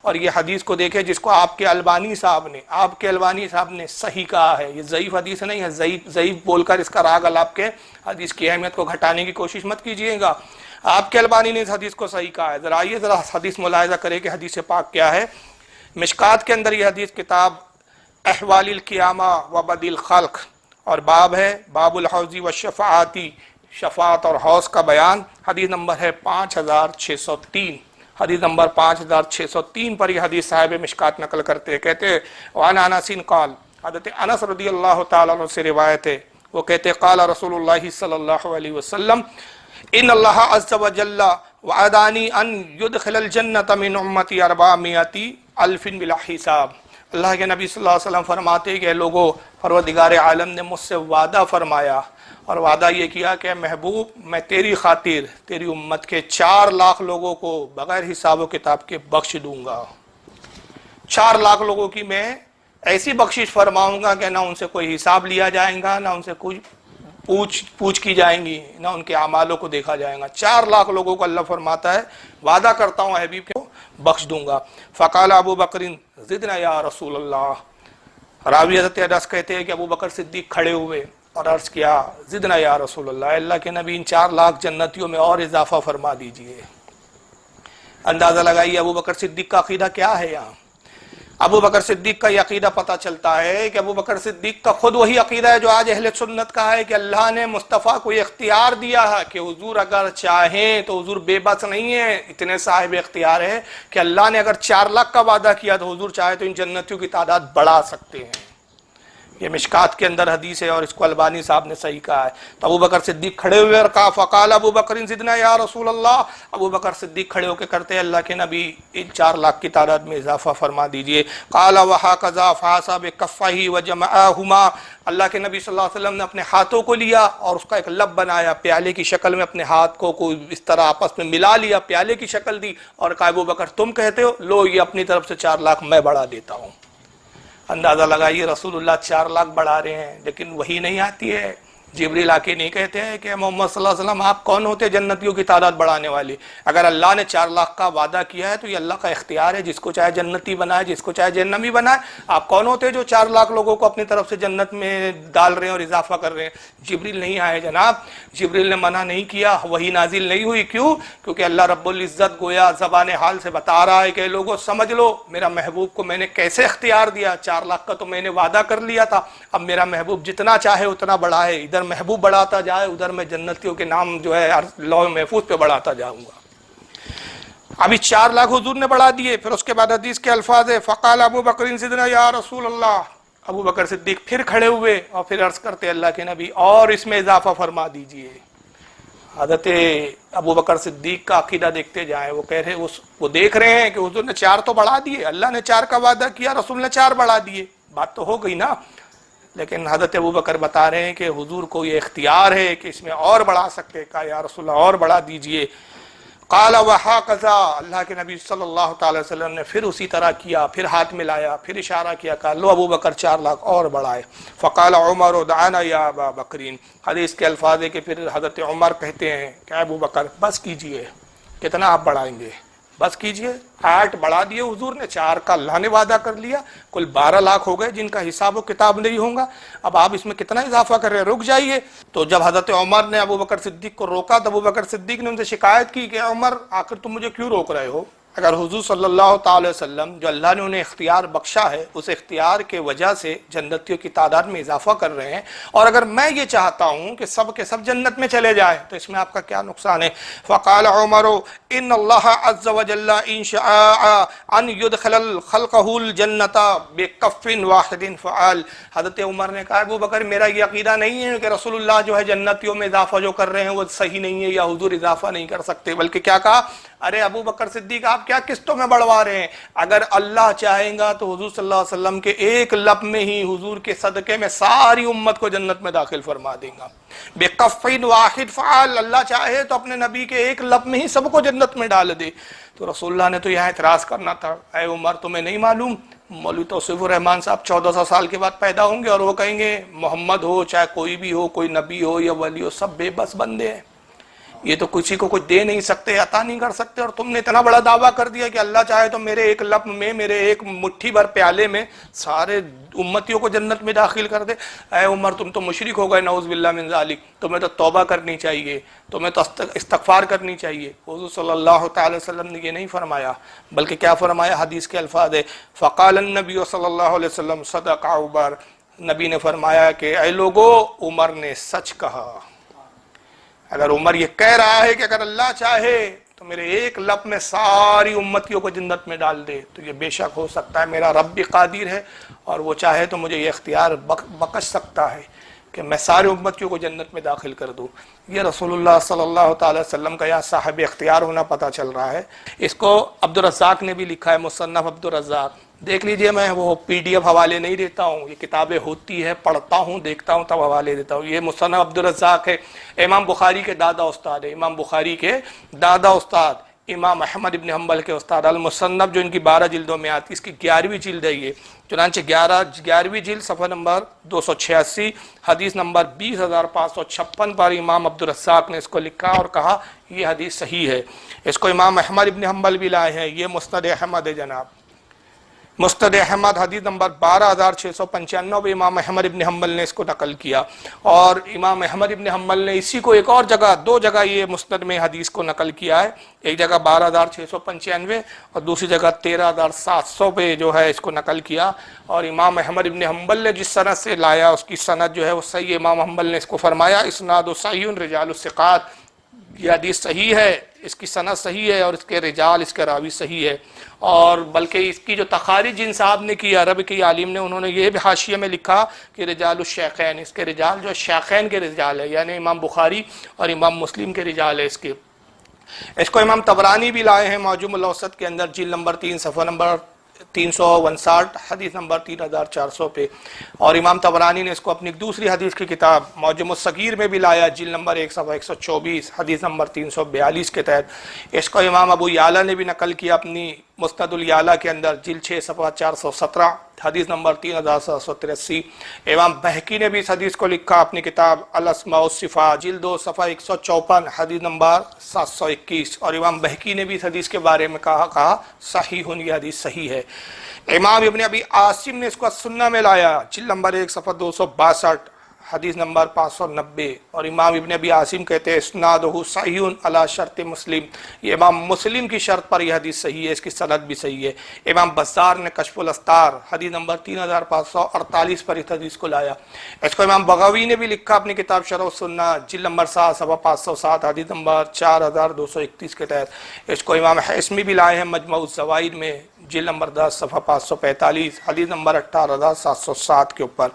اور یہ حدیث کو دیکھیں جس کو آپ کے البانی صاحب نے صحیح کہا ہے، یہ ضعیف حدیث نہیں ہے، ضعیف بول کر اس کا راگ آپ کے حدیث کی اہمیت کو گھٹانے کی کوشش مت کیجئے گا۔ آپ کے البانی نے اس حدیث کو صحیح کہا ہے۔ ذرا آئیے ذرا حدیث ملاحظہ کریں کہ حدیث پاک کیا ہے۔ مشکات کے اندر یہ حدیث کتاب احوال القیامہ و بدی الخلق اور باب ہے باب الحوض والشفاعاتی، شفاعت اور حوض کا بیان، حدیث نمبر ہے 5603۔ حدیث نمبر 5603 پر یہ حدیث صاحب مشکات نقل کرتے ہیں، کہتے ہیں وعن انس قال، حضرت انس رضی اللہ تعالیٰ عنہ سے روایت ہے، وہ کہتے قال رسول اللہ صلی اللہ علیہ وسلم ان اللہ عز وجل وعدانی ان يدخل الجنت من امتی 400,000 بلا حساب۔ اللہ کے نبی صلی اللہ علیہ وسلم فرماتے کہ لوگوں، پروردگار عالم نے مجھ سے وعدہ فرمایا اور وعدہ یہ کیا کہ محبوب میں تیری خاطر تیری امت کے 4 لاکھ لوگوں کو بغیر حساب و کتاب کے بخش دوں گا۔ 4 لاکھ لوگوں کی میں ایسی بخشش فرماؤں گا کہ نہ ان سے کوئی حساب لیا جائے گا، نہ ان سے کوئی پوچھ کی جائیں گی، نہ ان کے اعمالوں کو دیکھا جائے گا۔ 4 لاکھ لوگوں کو اللہ فرماتا ہے وعدہ کرتا ہوں حبیب کو بخش دوں گا۔ فقال ابو بکر زدنا یا رسول اللہ، راوی حضرت انس کہتے ہیں کہ ابو بکر صدیق کھڑے ہوئے اور عرض کیا زدنا یا رسول اللہ، اللہ کے نبی ان 4 لاکھ جنتیوں میں اور اضافہ فرما دیجئے۔ اندازہ لگائیے ابو بکر صدیق کا عقیدہ کیا ہے یہاں۔ ابو بکر صدیق کا یہ عقیدہ پتہ چلتا ہے کہ ابو بکر صدیق کا خود وہی عقیدہ ہے جو آج اہل سنت کا ہے کہ اللہ نے مصطفیٰ کو یہ اختیار دیا ہے کہ حضور اگر چاہیں تو حضور بے بس نہیں ہے، اتنے صاحب اختیار ہے کہ اللہ نے اگر 4 لاکھ کا وعدہ کیا تو حضور چاہے تو ان جنتیوں کی تعداد بڑھا سکتے ہیں۔ یہ مشکات کے اندر حدیث ہے اور اس کو البانی صاحب نے صحیح کہا ہے۔ تو ابو بکر صدیق کھڑے ہوئے اور کہا فقال ابو بکر زدنا یا رسول اللہ، ابو بکر صدیق کھڑے ہو کے کرتے ہیں اللہ کے نبی ان 4 لاکھ کی تعداد میں اضافہ فرما دیجئے۔ قال وهكذا فحسب بكفه وجمعهما، اللہ کے نبی صلی اللہ علیہ وسلم نے اپنے ہاتھوں کو لیا اور اس کا ایک لب بنایا، پیالے کی شکل میں اپنے ہاتھ کو اس طرح آپس میں ملا لیا، پیالے کی شکل دی اور کہا ابو بکر تم کہتے ہو، لو یہ اپنی طرف سے 4 لاکھ میں بڑھا دیتا ہوں۔ اندازہ لگائیے رسول اللہ 4 لاکھ بڑھا رہے ہیں لیکن وہی نہیں آتی ہے۔ جبریل آ کے نہیں کہتے ہیں کہ محمد صلی اللہ علیہ وسلم آپ کون ہوتے جنتیوں کی تعداد بڑھانے والے۔ اگر اللہ نے 4 لاکھ کا وعدہ کیا ہے تو یہ اللہ کا اختیار ہے، جس کو چاہے جنتی بنائے، جس کو چاہے جہنمی بنائے۔ آپ کون ہوتے جو 4 لاکھ لوگوں کو اپنی طرف سے جنت میں ڈال رہے ہیں اور اضافہ کر رہے ہیں۔ جبریل نہیں آئے جناب، جبریل نے منع نہیں کیا، وہی نازل نہیں ہوئی۔ کیوں؟ کیونکہ اللہ رب العزت گویا زبان حال سے بتا رہا ہے کہ لوگوں سمجھ لو میرا محبوب کو میں نے کیسے اختیار دیا، 4 لاکھ کا تو میں نے وعدہ کر لیا تھا، اب میرا محبوب جتنا چاہے اتنا بڑھائے، ادھر محبوب بڑھاتا جائے ادھر میں جنتیوں کے نام جو ہے لوح محفوظ پہ بڑھاتا جاؤں گا۔ ابھی 4 لاکھ حضور نے بڑھا دیے۔ پھر اس کے بعد حدیث کے الفاظ ہے فقال ابو بکر زدنا یا رسول اللہ، ابو بکر صدیق پھر کھڑے ہوئے اور پھر عرض کرتے اللہ کے نبی اور اس میں اضافہ فرما دیجئے۔ حضرت ابو بکر صدیق کا عقیدہ دیکھتے جائیں، وہ کہہ رہے وہ دیکھ رہے ہیں کہ حضور نے 4 تو بڑھا دیے، اللہ نے 4 کا وعدہ کیا، رسول نے 4 بڑھا دیے، بات تو ہو گئی نا۔ لیکن حضرت ابو بکر بتا رہے ہیں کہ حضور کو یہ اختیار ہے کہ اس میں اور بڑھا سکتے، کہا یا رسول اللہ اور بڑھا دیجئے۔ قال وهكذا، اللہ کے نبی صلی اللہ تعالی وسلم نے پھر اسی طرح کیا، پھر ہاتھ ملایا، پھر اشارہ کیا، کہا لو ابو بکر 4 لاکھ اور بڑھائے۔ فقال عمر دعنا یا ابا بکرین، حدیث کے الفاظ ہے کہ پھر حضرت عمر کہتے ہیں کہ ابو بکر بس کیجئے، کتنا آپ بڑھائیں گے، بس کیجئے۔ 8 بڑھا دیے حضور نے، 4 کا اللہ نے وعدہ کر لیا، کل 12 لاکھ ہو گئے جن کا حساب و کتاب نہیں ہوگا، اب آپ اس میں کتنا اضافہ کر رہے ہیں، رک جائیے۔ تو جب حضرت عمر نے ابو بکر صدیق کو روکا تو ابو بکر صدیق نے ان سے شکایت کی کہ عمر آخر تم مجھے کیوں روک رہے ہو؟ اگر حضور صلی اللہ تعالی وسلم جو اللہ نے انہیں اختیار بخشا ہے اس اختیار کے وجہ سے جنتیوں کی تعداد میں اضافہ کر رہے ہیں، اور اگر میں یہ چاہتا ہوں کہ سب کے سب جنت میں چلے جائیں تو اس میں آپ کا کیا نقصان ہے؟ فقال عمر ان اللہ عز وجل ان شاء ان يدخل خلقه الجنت بکف واحد فعل۔ حضرت عمر نے کہا ابو بکر میرا یہ عقیدہ نہیں ہے کہ رسول اللہ جو ہے جنتیوں میں اضافہ جو کر رہے ہیں وہ صحیح نہیں ہے یا حضور اضافہ نہیں کر سکتے، بلکہ کیا کہا، ارے ابو بکر صدیق آپ کیا قسطوں میں بڑھوا رہے ہیں؟ اگر اللہ چاہیں گا تو حضور صلی اللہ علیہ وسلم کے ایک لب میں ہی حضور کے صدقے میں ساری امت کو جنت میں داخل فرما دیں گا۔ بِقَفٍ وَاحِدٍ فَعَلَ، اللہ چاہے تو اپنے نبی کے ایک لب میں ہی سب کو جنت میں ڈال دے۔ تو رسول اللہ نے تو یہاں اعتراض کرنا تھا، اے عمر تمہیں نہیں معلوم مولوی توصیف الرحمان صاحب 1400 سال کے بعد پیدا ہوں گے اور وہ کہیں گے محمد ہو چاہے کوئی بھی ہو، کوئی نبی ہو یا ولی ہو، سب بے بس بندے ہیں۔ یہ تو کسی کو کچھ دے نہیں سکتے، عطا نہیں کر سکتے، اور تم نے اتنا بڑا دعویٰ کر دیا کہ اللہ چاہے تو میرے ایک لب میں، میرے ایک مٹھی بھر پیالے میں سارے امتیوں کو جنت میں داخل کر دے۔ اے عمر تم تو مشرک ہو گئے، نعوذ باللہ من ذالک، تمہیں تو توبہ کرنی چاہیے، تمہیں تو استغفار کرنی چاہیے۔ حضور صلی اللہ تعالی وسلم نے یہ نہیں فرمایا، بلکہ کیا فرمایا؟ حدیث کے الفاظ ہے فقال النبی صلی اللہ علیہ وسلم صدق عمر، نبی نے فرمایا کہ اے لوگو عمر نے سچ کہا۔ اگر عمر یہ کہہ رہا ہے کہ اگر اللہ چاہے تو میرے ایک لب میں ساری امتیوں کو جنت میں ڈال دے، تو یہ بے شک ہو سکتا ہے، میرا رب بھی قادر ہے اور وہ چاہے تو مجھے یہ اختیار بخش سکتا ہے کہ میں سارے امتیوں کو جنت میں داخل کر دوں۔ یہ رسول اللہ صلی اللہ تعالی وسلم کا یہاں صاحب اختیار ہونا پتہ چل رہا ہے۔ اس کو عبدالرزاق نے بھی لکھا ہے، مصنف عبدالرزاق، دیکھ لیجئے، میں وہ پی ڈی ایف حوالے نہیں دیتا ہوں، یہ کتابیں ہوتی ہے، پڑھتا ہوں، دیکھتا ہوں، تب حوالے دیتا ہوں۔ یہ مصنف عبدالرزاق ہے، امام بخاری کے دادا استاد ہے، امام بخاری کے دادا استاد امام احمد ابن حنبل کے استاد، المصنف جو ان کی 12 جلدوں میں آتی، اس کی 11ویں جلد ہے یہ، چنانچہ 11ویں جلد صفحہ نمبر 286 حدیث نمبر 20556 پر امام عبدالرزاق نے اس کو لکھا اور کہا یہ حدیث صحیح ہے۔ اس کو امام احمد ابن حنبل بھی لائے ہیں، یہ مسند احمد ہے جناب، مسند احمد حدیث نمبر 12695 امام احمد ابن حنبل نے اس کو نقل کیا، اور امام احمد ابن حنبل نے اسی کو ایک اور جگہ، 2 جگہ یہ مسند میں حدیث کو نقل کیا ہے، ایک جگہ 12695 اور دوسری جگہ 13700 پہ جو ہے اس کو نقل کیا، اور امام احمد ابن حنبل نے جس سند سے لایا اس کی سند جو ہے وہ صحیح ہے۔ امام حنبل نے اس کو فرمایا اسناد صحیح رجال الثقات، یہ حدیث صحیح ہے، اس کی سند صحیح ہے اور اس کے رجال، اس کے راوی صحیح ہے، اور بلکہ اس کی جو تخارج جن صاحب نے کی، عرب کی عالم نے، انہوں نے یہ بھی حاشیے میں لکھا کہ رجال الشیخین، اس کے رجال جو شیخین کے رجال ہے، یعنی امام بخاری اور امام مسلم کے رجال ہے اس کے۔ اس کو امام طبرانی بھی لائے ہیں معجم الاوسط کے اندر، جلد نمبر 3 صفحہ نمبر 359 حدیث نمبر 3400 پہ، اور امام طبرانی نے اس کو اپنی دوسری حدیث کی کتاب معجم الصغیر میں بھی لایا، جلد نمبر 1 صفحہ 124 حدیث نمبر 342 کے تحت۔ اس کو امام ابو یعلا نے بھی نقل کیا اپنی مسند الیعلا کے اندر، جلد 6 صفحہ 417 حدیث نمبر 3783۔ امام بہقی نے بھی اس حدیث کو لکھا اپنی کتاب الاسماء والصفات، جلد 2 صفحہ 154 حدیث نمبر 721، اور امام بہقی نے بھی اس حدیث کے بارے میں کہا صحیح، یہ حدیث صحیح ہے۔ امام ابن ابی عاصم نے اس کو السنہ میں لایا، جلد نمبر 1 صفحہ 262 حدیث نمبر 590، اور امام ابن ابی عاصم کہتے ہیں اسنادہ صحیح علی شرط مسلم، یہ امام مسلم کی شرط پر یہ حدیث صحیح ہے، اس کی سند بھی صحیح ہے۔ امام بزار نے کشف الاستار حدیث نمبر 3548 پر اس حدیث کو لایا۔ اس کو امام بغوی نے بھی لکھا اپنی کتاب شرح السنہ، جلد نمبر 7 صفحہ 507 حدیث نمبر 4231 کے تحت۔ اس کو امام حیثمی بھی لائے ہیں مجموع الزوائد میں، جلد نمبر 10 صفحہ 545 حدیث نمبر 18707 کے اوپر۔